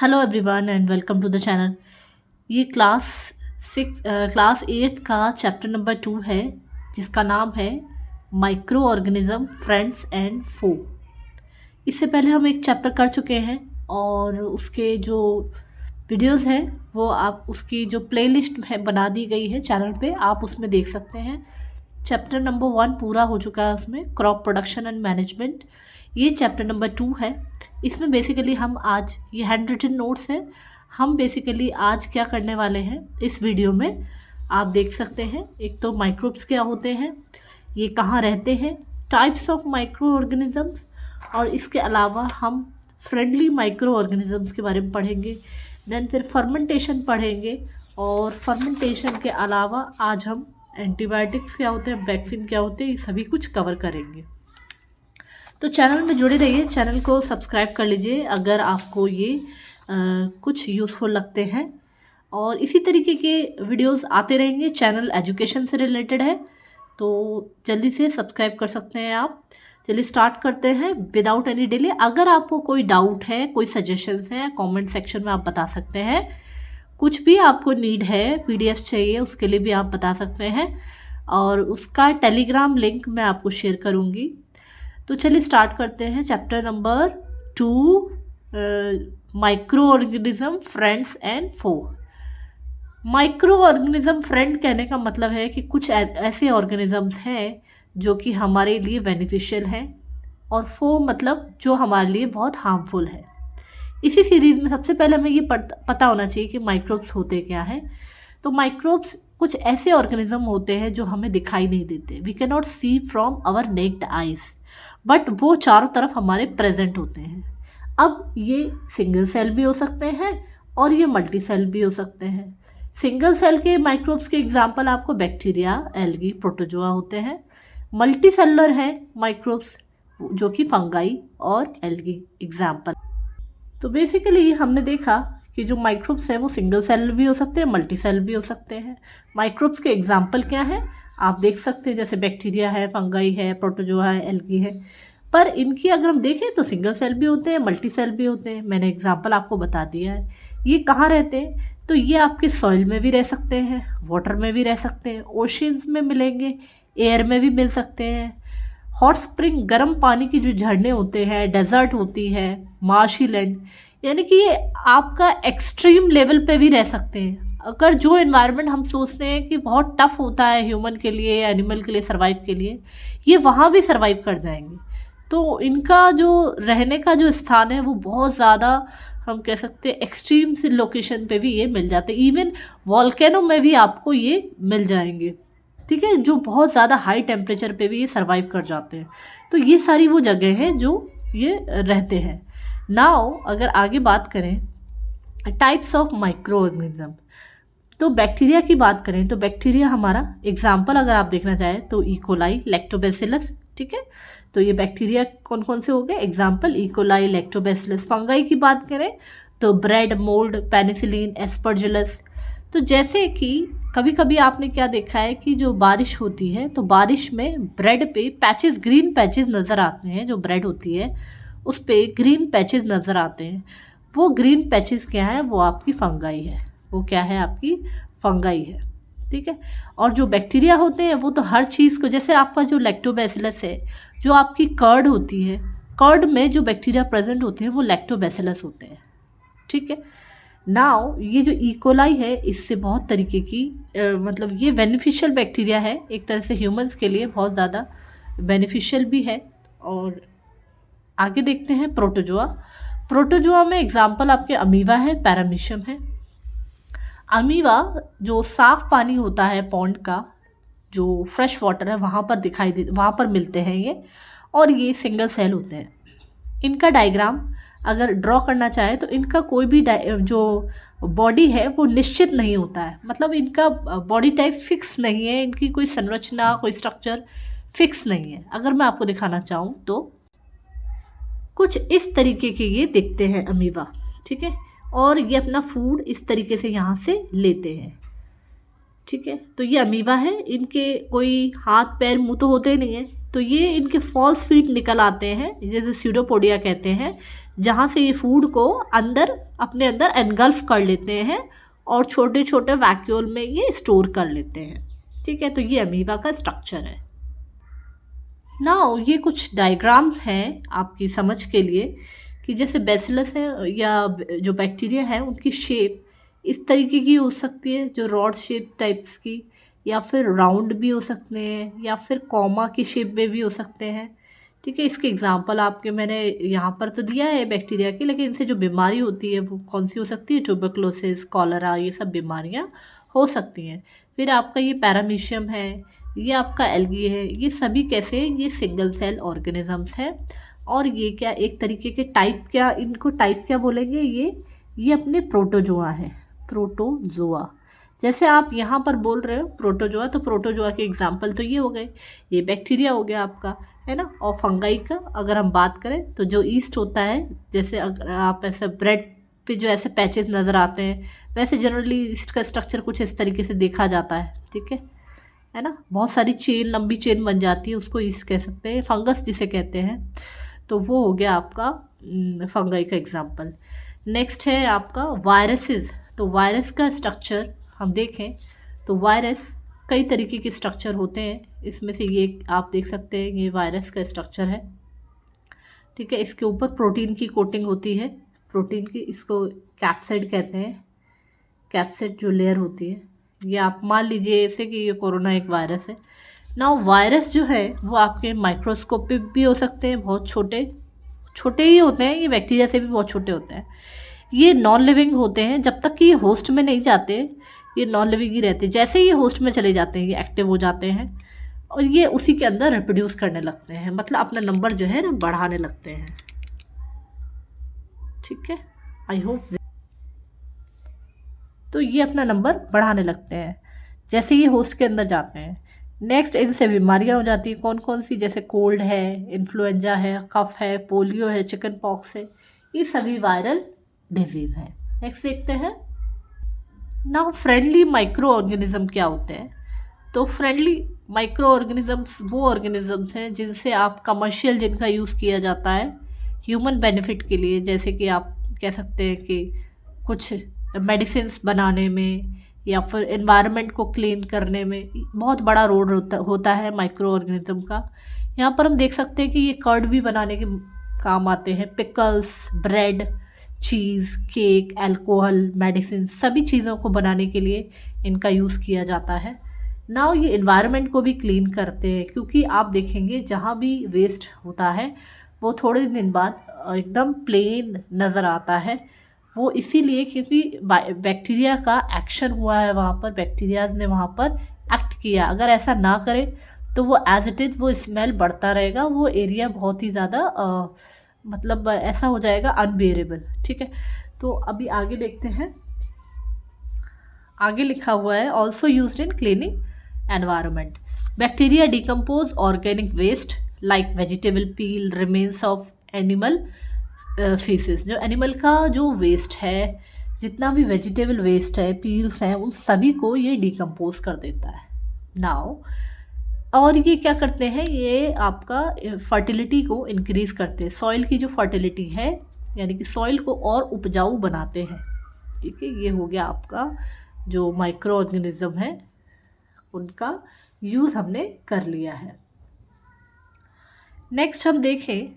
Hello everyone and welcome to the channel. ये class 8 का chapter number 2 है, जिसका नाम है micro organism friends and foe. इससे पहले हम एक चैप्टर कर चुके हैं और उसके जो वीडियोस हैं वो आप उसकी जो प्लेलिस्ट है बना दी गई है चैनल पे, आप उसमें देख सकते हैं। चैप्टर नंबर 1 पूरा हो चुका है, उसमें क्रॉप प्रोडक्शन एंड मैनेजमेंट। ये चैप्टर नंबर 2 है। इसमें बेसिकली हम आज ये हैंड रिटन नोट्स हैं। हम बेसिकली आज क्या करने वाले हैं इस वीडियो में, आप देख सकते हैं। एक तो माइक्रोब्स क्या होते हैं, ये कहाँ रहते हैं, टाइप्स ऑफ माइक्रो ऑर्गेनिजम्स, और इसके अलावा हम फ्रेंडली माइक्रो ऑर्गेनिजम्स के बारे में पढ़ेंगे। देन फिर फर्मेंटेशन पढ़ेंगे, और फर्मेंटेशन के अलावा आज हम एंटीबायोटिक्स क्या होते हैं, वैक्सीन क्या होते हैं, ये सभी कुछ कवर करेंगे। तो चैनल में जुड़े रहिए, चैनल को सब्सक्राइब कर लीजिए अगर आपको ये कुछ यूज़फुल लगते हैं। और इसी तरीके के वीडियोस आते रहेंगे। चैनल एजुकेशन से रिलेटेड है, तो जल्दी से सब्सक्राइब कर सकते हैं आप। चलिए स्टार्ट करते हैं विदाउट एनी डिले। अगर आपको कोई डाउट है, कोई सजेशंस हैं, कमेंट सेक्शन में आप बता सकते हैं। कुछ भी आपको नीड है, पीडीएफ चाहिए, उसके लिए भी आप बता सकते हैं, और उसका टेलीग्राम लिंक मैं आपको शेयर करूँगी। तो चलिए स्टार्ट करते हैं chapter number 2, micro organism friends and foe. Micro organism friend कहने का मतलब है कि कुछ ऐसे ऑर्गेनिजम्स हैं जो कि हमारे लिए बेनिफिशियल हैं, और फो मतलब जो हमारे लिए बहुत हार्मफुल है। इसी सीरीज़ में सबसे पहले हमें ये पता होना चाहिए कि माइक्रोब्स होते क्या हैं। तो माइक्रोब्स कुछ ऐसे ऑर्गेनिज्म होते हैं जो हमें दिखाई नहीं देते, we can not see from our naked eyes, but वो चारों तरफ हमारे प्रेजेंट होते हैं। अब ये सिंगल सेल भी हो सकते हैं और ये मल्टी सेल भी हो सकते हैं। सिंगल सेल के माइक्रोब्स के एग्जांपल आपको बैक्टीरिया, एल्गी, प्रोटोजोआ होते हैं। मल्टी सेलुलर हैं माइक्रोब्स जो कि फंगाई और एल्गी एग्जाम्पल। तो बेसिकली हमने देखा कि जो माइक्रोब्स हैं वो सिंगल सेल भी हो सकते हैं, मल्टी सेल भी हो सकते हैं। माइक्रोब्स के एग्जांपल क्या हैं आप देख सकते हैं, जैसे बैक्टीरिया है, फंगाई है, प्रोटोजोआ है, एल्गी है। पर इनकी अगर हम देखें तो सिंगल सेल भी होते हैं, मल्टी सेल भी होते हैं। मैंने एग्जांपल आपको बता दिया है। ये कहाँ रहते हैं, तो ये आपके सॉइल में भी रह सकते हैं, वाटर में भी रह सकते हैं, ओशियंस में मिलेंगे, एयर में भी मिल सकते हैं। हॉट स्प्रिंग, गर्म पानी की जो झरने होते हैं, डेजर्ट होती है, मार्शी लैंड, यानी कि ये आपका एक्सट्रीम लेवल पे भी रह सकते हैं। अगर जो एनवायरनमेंट हम सोचते हैं कि बहुत टफ होता है ह्यूमन के लिए, एनिमल के लिए सर्वाइव के लिए, ये वहाँ भी सर्वाइव कर जाएंगे। तो इनका जो रहने का जो स्थान है वो बहुत ज़्यादा, हम कह सकते हैं एक्सट्रीम से लोकेशन पे भी ये मिल जाते हैं। इवन वॉल्केनो में भी आपको ये मिल जाएंगे, ठीक है, जो बहुत ज़्यादा हाई टेम्परेचर पे भी ये सर्वाइव कर जाते हैं। तो ये सारी वो जगह हैं जो ये रहते हैं। नाउ अगर आगे बात करें टाइप्स ऑफ माइक्रो ऑर्गेनिज्म, तो बैक्टीरिया की बात करें तो बैक्टीरिया हमारा एग्जाम्पल अगर आप देखना चाहें तो इकोलाई, लैक्टोबैसिलस, ठीक है। तो ये बैक्टीरिया कौन कौन से हो गए एग्जाम्पल, इकोलाई, लैक्टोबैसिलस। फंगाई की बात करें तो ब्रेड, मोल्ड, पेनिसिलिन, एस्परजिलस। तो जैसे कि कभी कभी आपने क्या देखा है कि जो बारिश होती है तो बारिश में ब्रेड पे पैचेस, ग्रीन पैचेस नज़र आते हैं। जो ब्रेड होती है उस पे ग्रीन पैचेस नज़र आते हैं। वो ग्रीन पैचेस क्या है, वो आपकी फंगाई है। वो क्या है, आपकी फंगाई है, ठीक है। और जो बैक्टीरिया होते हैं वो तो हर चीज़ को, जैसे आपका जो लैक्टोबैसिलस है, जो आपकी कर्ड होती है, कर्ड में जो बैक्टीरिया प्रेजेंट होते हैं वो लैक्टोबैसिलस होते हैं, ठीक है। नाउ ये जो इकोलाई है, इससे बहुत तरीके की मतलब ये बेनिफिशियल बैक्टीरिया है, एक तरह से ह्यूमंस के लिए बहुत ज़्यादा बेनिफिशियल भी है। और आगे देखते हैं प्रोटोजोआ। प्रोटोजोआ में एग्जाम्पल आपके अमीबा है, पैरामीशियम है। अमीबा जो साफ पानी होता है पॉन्ड का, जो फ्रेश वाटर है वहाँ पर दिखाई दे, वहाँ पर मिलते हैं ये, और ये सिंगल सेल होते हैं। इनका डायग्राम अगर ड्रॉ करना चाहे तो इनका कोई भी जो बॉडी है वो निश्चित नहीं होता है, मतलब इनका बॉडी टाइप फिक्स नहीं है, इनकी कोई संरचना, कोई स्ट्रक्चर फिक्स नहीं है। अगर मैं आपको दिखाना चाहूँ तो कुछ इस तरीके के ये दिखते हैं अमीबा, ठीक है। और ये अपना फूड इस तरीके से यहाँ से लेते हैं, ठीक है। तो ये अमीबा है, इनके कोई हाथ पैर मुंह तो होते नहीं है, तो ये इनके फॉल्स फीट निकल आते हैं, जैसे स्यूडोपोडिया कहते हैं, जहाँ से ये फूड को अंदर अपने अंदर एनगल्फ कर लेते हैं और छोटे छोटे वैक्यूल में ये स्टोर कर लेते हैं। ठीक है, तो ये अमीबा का स्ट्रक्चर है। नाउ ये कुछ डायग्राम्स हैं आपकी समझ के लिए कि जैसे बेसिलस है या जो बैक्टीरिया है उनकी शेप इस तरीके की हो सकती है, जो रॉड शेप टाइप्स की, या फिर राउंड भी हो सकते हैं, या फिर कॉमा की शेप में भी हो सकते हैं। ठीक है, इसके एग्जांपल आपके मैंने यहाँ पर तो दिया है बैक्टीरिया की, लेकिन इनसे जो बीमारी होती है वो कौन सी हो सकती है? ट्यूबरकुलोसिस, कॉलरा, ये सब बीमारियाँ हो सकती हैं। फिर आपका ये पैरामीशियम है, ये आपका एल्गी है, ये सभी कैसे, ये सिंगल सेल ऑर्गेनिजम्स हैं। और ये क्या एक तरीके के टाइप, क्या इनको टाइप क्या बोलेंगे? ये अपने प्रोटोजोआ है, प्रोटोजोआ। जैसे आप यहाँ पर बोल रहे हो प्रोटोजोआ, तो प्रोटोजोआ के एग्जाम्पल तो ये हो गए, ये बैक्टीरिया हो गया आपका, है ना। और फंगाई का अगर हम बात करें तो जो ईस्ट होता है, जैसे अगर आप ऐसे ब्रेड पे जो ऐसे पैचेस नज़र आते हैं, वैसे जनरली ईस्ट का स्ट्रक्चर कुछ इस तरीके से देखा जाता है। ठीक है ना। बहुत सारी चेन, लंबी चेन बन जाती है, उसको ईस्ट कह सकते हैं, फंगस जिसे कहते हैं। तो वो हो गया आपका फंगाई का एग्जाम्पल। नेक्स्ट है आपका वायरसेस। तो वायरस का स्ट्रक्चर हम देखें तो वायरस कई तरीके के स्ट्रक्चर होते हैं, इसमें से ये आप देख सकते हैं, ये वायरस का स्ट्रक्चर है। ठीक है, इसके ऊपर प्रोटीन की कोटिंग होती है, प्रोटीन की, इसको कैप्सिड कहते हैं, कैप्सिड जो लेयर होती है। ये आप मान लीजिए जैसे कि ये कोरोना एक वायरस है। नाउ वायरस जो है वो आपके माइक्रोस्कोप पे भी हो सकते हैं, बहुत छोटे छोटे ही होते हैं, ये बैक्टीरिया से भी बहुत छोटे होते हैं। ये नॉन लिविंग होते हैं, जब तक कि ये होस्ट में नहीं जाते ये नॉन लिविंग ही रहते हैं। जैसे ही ये होस्ट में चले जाते हैं ये एक्टिव हो जाते हैं और ये उसी के अंदर रिप्रोड्यूस करने लगते हैं, मतलब अपना नंबर जो है ना बढ़ाने लगते हैं। ठीक है, आई होप। तो ये अपना नंबर बढ़ाने लगते हैं जैसे ये होस्ट के अंदर जाते हैं। नेक्स्ट, इनसे बीमारियां हो जाती हैं, कौन कौन सी? जैसे कोल्ड है, इन्फ्लुएंजा है, कफ है, पोलियो है, चिकन पॉक्स है, ये सभी वायरल डिजीज़ हैं। नेक्स्ट देखते हैं। नाउ फ्रेंडली माइक्रो ऑर्गेनिज्म क्या होते हैं? तो फ्रेंडली माइक्रो ऑर्गेनिजम्स वो ऑर्गेनिजम्स हैं जिनसे आप कमर्शियल, जिनका यूज़ किया जाता है ह्यूमन बेनिफिट के लिए, जैसे कि आप कह सकते हैं कि कुछ मेडिसिन्स बनाने में या फिर एनवायरनमेंट को क्लीन करने में बहुत बड़ा रोल होता है माइक्रो ऑर्गेनिज्म का। यहाँ पर हम देख सकते हैं कि ये कर्ड भी बनाने के काम आते हैं, पिकल्स, ब्रेड, चीज़, केक, अल्कोहल, मेडिसिन, सभी चीज़ों को बनाने के लिए इनका यूज़ किया जाता है। नाउ ये एनवायरनमेंट को भी क्लीन करते हैं, क्योंकि आप देखेंगे जहाँ भी वेस्ट होता है वो थोड़े दिन बाद एकदम प्लेन नज़र आता है। वो इसीलिए क्योंकि बैक्टीरिया का एक्शन हुआ है वहाँ पर, बैक्टीरियाज ने वहाँ पर एक्ट किया। अगर ऐसा ना करें तो वो एज इट इज़ वो स्मेल बढ़ता रहेगा, वो एरिया बहुत ही ज़्यादा मतलब ऐसा हो जाएगा अनबेरेबल। ठीक है, तो अभी आगे देखते हैं। आगे लिखा हुआ है also used in cleaning environment. Bacteria decompose organic waste like vegetable peel, remains of animal faeces. जो एनिमल का जो वेस्ट है, जितना भी वेजिटेबल वेस्ट है, पील्स हैं, उन सभी को ये डिकम्पोज कर देता है। नाउ और ये क्या करते हैं, ये आपका फर्टिलिटी को इंक्रीज़ करते हैं, सॉइल की जो फर्टिलिटी है, यानी कि सॉइल को और उपजाऊ बनाते हैं। ठीक है, ये हो गया आपका जो माइक्रो ऑर्गेनिज्म है उनका यूज़ हमने कर लिया है। नेक्स्ट हम देखें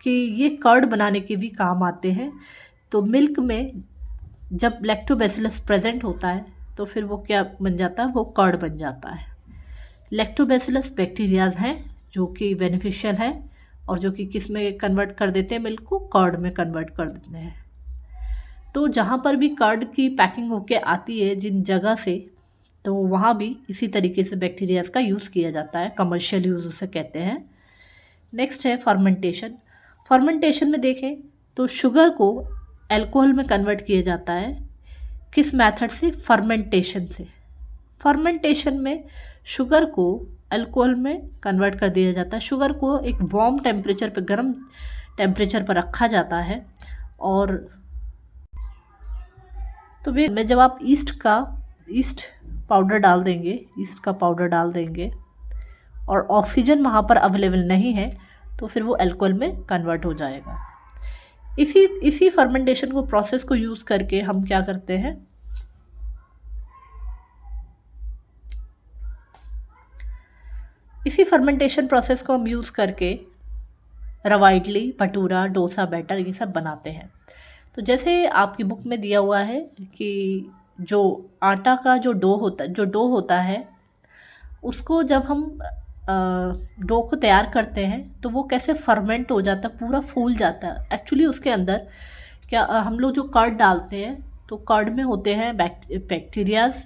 कि ये कर्ड बनाने के भी काम आते हैं। तो मिल्क में जब लैक्टोबैसिलस प्रेजेंट होता है तो फिर वो क्या बन जाता है, वो कर्ड बन जाता है। लैक्टोबैसिलस बैक्टीरियाज हैं जो कि बेनिफिशियल हैं और जो कि किस में कन्वर्ट कर देते हैं, मिल्क को कर्ड में कन्वर्ट कर देते हैं। तो जहाँ पर भी कर्ड की पैकिंग होके आती है जिन जगह से, तो वहाँ भी इसी तरीके से बैक्टीरियाज का यूज़ किया जाता है, कमर्शियल यूज़ उसे कहते हैं। नेक्स्ट है फर्मेंटेशन। फर्मेंटेशन में देखें तो शुगर को अल्कोहल में कन्वर्ट किया जाता है, किस मेथड से? फर्मेंटेशन से। फर्मेंटेशन में शुगर को अल्कोहल में कन्वर्ट कर दिया जाता है। शुगर को एक वार्म टेम्परेचर पर, गर्म टेम्परेचर पर रखा जाता है। और तो फिर जब आप ईस्ट पाउडर डाल देंगे, ईस्ट का पाउडर डाल देंगे और ऑक्सीजन वहाँ पर अवेलेबल नहीं है तो फिर वो अल्कोहल में कन्वर्ट हो जाएगा। इसी फर्मेंटेशन को प्रोसेस को यूज़ करके हम क्या करते हैं, इसी फर्मेंटेशन प्रोसेस को हम यूज़ करके रवा इडली, भटूरा, डोसा बैटर ये सब बनाते हैं। तो जैसे आपकी बुक में दिया हुआ है कि जो आटा का जो डो होता है उसको जब हम डो को तैयार करते हैं तो वो कैसे फर्मेंट हो जाता है, पूरा फूल जाता है। एक्चुअली उसके अंदर क्या हम लोग जो कर्ड डालते हैं तो कर्ड में होते हैं बैक्टीरियाज।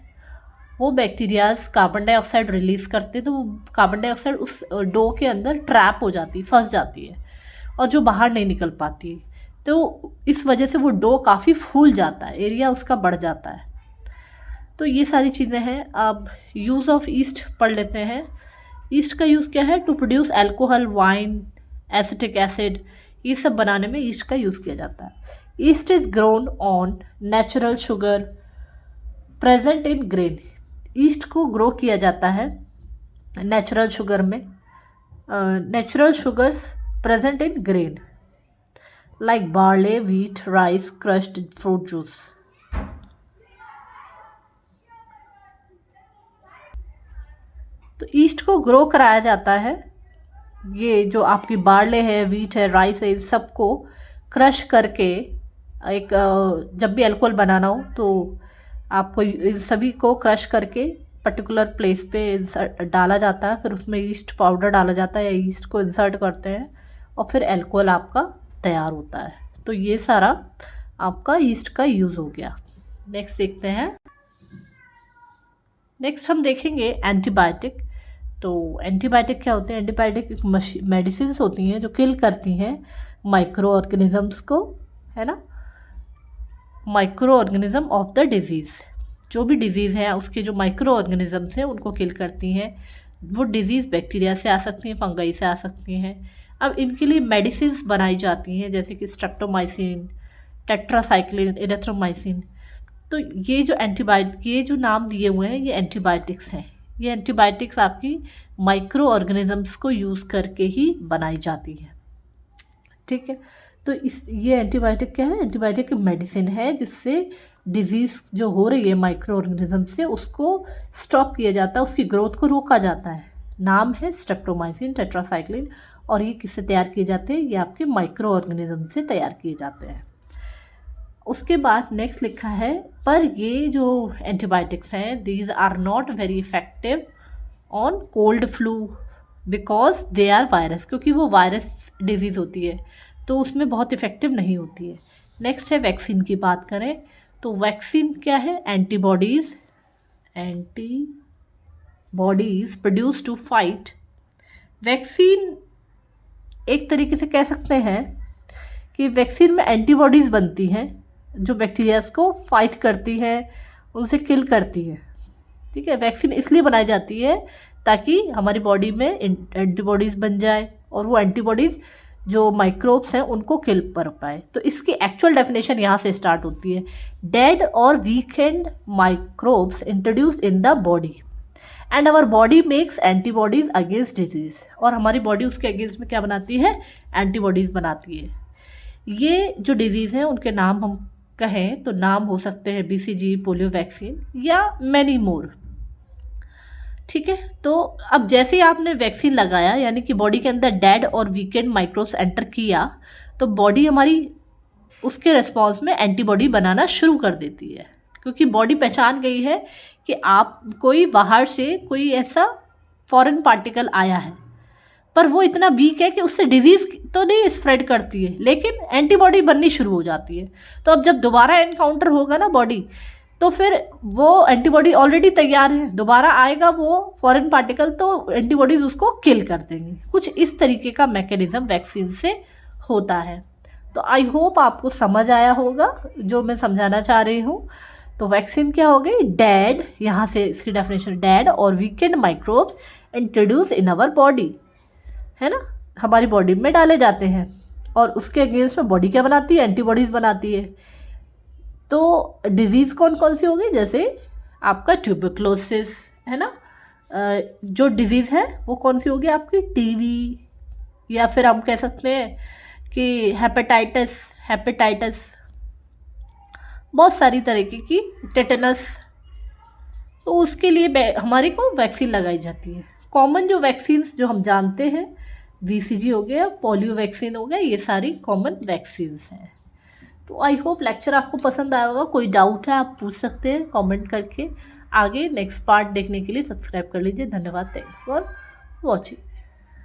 वो बैक्टीरियाज कार्बन डाइऑक्साइड रिलीज़ करते हैं, तो वो कार्बन डाइऑक्साइड उस डो के अंदर ट्रैप हो जाती है, फंस जाती है और जो बाहर नहीं निकल पाती है। तो इस वजह से वो डो काफ़ी फूल जाता है, एरिया उसका बढ़ जाता है। तो ये सारी चीज़ें हैं। अब यूज़ ऑफ ईस्ट पढ़ लेते हैं। ईस्ट का यूज़ क्या है, to produce alcohol, wine, acetic acid, ये सब बनाने में ईस्ट का यूज़ किया जाता है। East is grown on natural sugar present in grain. East को ग्रो किया जाता है नेचुरल शुगर में, natural sugars present in grain like barley, wheat, rice, crushed fruit juice. तो ईस्ट को ग्रो कराया जाता है, ये जो आपकी बार्ले है, व्हीट है, राइस है, इस सबको क्रश करके एक जब भी अल्कोहल बनाना हो तो आपको इन सभी को क्रश करके पर्टिकुलर प्लेस पे डाला जाता है, फिर उसमें ईस्ट पाउडर डाला जाता है या ईस्ट को इंसर्ट करते हैं और फिर अल्कोहल आपका तैयार होता है। तो ये सारा आपका ईस्ट का यूज़ हो गया। नेक्स्ट देखते हैं। नेक्स्ट हम देखेंगे एंटीबायोटिक। तो एंटीबायोटिक क्या होते हैं, एंटीबायोटिक मेडिसिन होती हैं जो किल करती हैं माइक्रो ऑर्गेनिजम्स को, है ना, micro organism of the disease. जो भी डिजीज़ है उसके जो माइक्रो ऑर्गेनिजम्स हैं उनको किल करती हैं। वो डिजीज़ बैक्टीरिया से आ सकती हैं, फंगाई से आ सकती हैं। अब इनके लिए मेडिसिन्स बनाई जाती हैं जैसे कि स्ट्रेप्टोमाइसिन, टेट्रासाइक्लिन, एरिथ्रोमाइसिन। तो ये जो एंटीबायोटिक, ये जो नाम दिए हुए हैं ये एंटीबायोटिक्स हैं। ये एंटीबायोटिक्स आपकी माइक्रो ऑर्गेनिजम्स को यूज़ करके ही बनाई जाती है, ठीक है। तो ये एंटीबायोटिक क्या है, एंटीबायोटिक मेडिसिन है जिससे डिजीज़ जो हो रही है माइक्रो ऑर्गेनिज्म से उसको स्टॉप किया जाता है, उसकी ग्रोथ को रोका जाता है। नाम है स्ट्रेप्टोमाइसिन, टेट्रासाइक्लिन। और ये किससे तैयार किए जाते हैं, ये आपके माइक्रो ऑर्गेनिज्म से तैयार किए जाते हैं। उसके बाद नेक्स्ट लिखा है, पर ये जो एंटीबायोटिक्स हैं these are not very effective on cold flu because they are virus, क्योंकि वो वायरस डिजीज़ होती है तो उसमें बहुत इफ़ेक्टिव नहीं होती है। नेक्स्ट है वैक्सीन की बात करें तो वैक्सीन क्या है, antibodies produce to fight. Vaccine एक तरीके से कह सकते हैं कि वैक्सीन में एंटीबॉडीज़ बनती हैं जो बैक्टीरियाज को फाइट करती हैं, उनसे किल करती हैं, ठीक है। वैक्सीन इसलिए बनाई जाती है ताकि हमारी बॉडी में एंटीबॉडीज़ बन जाए और वो एंटीबॉडीज़ जो माइक्रोब्स हैं उनको किल कर पाए। तो इसकी एक्चुअल डेफिनेशन यहाँ से स्टार्ट होती है, डेड और weakened microbes introduced in the body and our body makes antibodies against disease. और हमारी बॉडी उसके अगेंस्ट में क्या बनाती है, एंटीबॉडीज़ बनाती है। ये जो डिजीज़ हैं उनके नाम हम कहें तो नाम हो सकते हैं BCG, पोलियो वैक्सीन या मैनी मोर, ठीक है। तो अब जैसे ही आपने वैक्सीन लगाया यानी कि बॉडी के अंदर डेड और वीकेंड माइक्रोब्स एंटर किया तो बॉडी हमारी उसके रिस्पॉन्स में एंटीबॉडी बनाना शुरू कर देती है, क्योंकि बॉडी पहचान गई है कि आप कोई बाहर से कोई ऐसा फॉरेन पार्टिकल आया है, पर वो इतना वीक है कि उससे डिजीज़ तो नहीं स्प्रेड करती है लेकिन एंटीबॉडी बननी शुरू हो जाती है। तो अब जब दोबारा एनकाउंटर होगा ना बॉडी, तो फिर वो एंटीबॉडी ऑलरेडी तैयार है, दोबारा आएगा वो फॉरेन पार्टिकल तो एंटीबॉडीज़ उसको किल कर देंगे। कुछ इस तरीके का मैकेनिज्म वैक्सीन से होता है। तो आई होप आपको समझ आया होगा जो मैं समझाना चाह रही हूँ। तो वैक्सीन क्या हो गई, डेड, यहाँ से इसकी डेफिनेशन, डेड और weakened microbes introduce in our body, है ना, हमारी बॉडी में डाले जाते हैं और उसके अगेंस्ट में बॉडी क्या बनाती है, एंटीबॉडीज़ बनाती है। तो डिजीज़ कौन कौन सी होगी, जैसे आपका ट्यूबरक्लोसिस, है ना, जो डिजीज़ है वो कौन सी होगी आपकी, टीवी, या फिर हम कह सकते हैं कि हेपेटाइटिस, बहुत सारी तरीके की, टेटनस। तो उसके लिए हमारी को वैक्सीन लगाई जाती है। कॉमन जो वैक्सीन जो हम जानते हैं, बीसीजी हो गया, पोलियो वैक्सीन हो गया, ये सारी कॉमन वैक्सीन्स हैं। तो आई होप लेक्चर आपको पसंद आया होगा। कोई डाउट है आप पूछ सकते हैं कमेंट करके। आगे नेक्स्ट पार्ट देखने के लिए सब्सक्राइब कर लीजिए। धन्यवाद। Thanks for watching.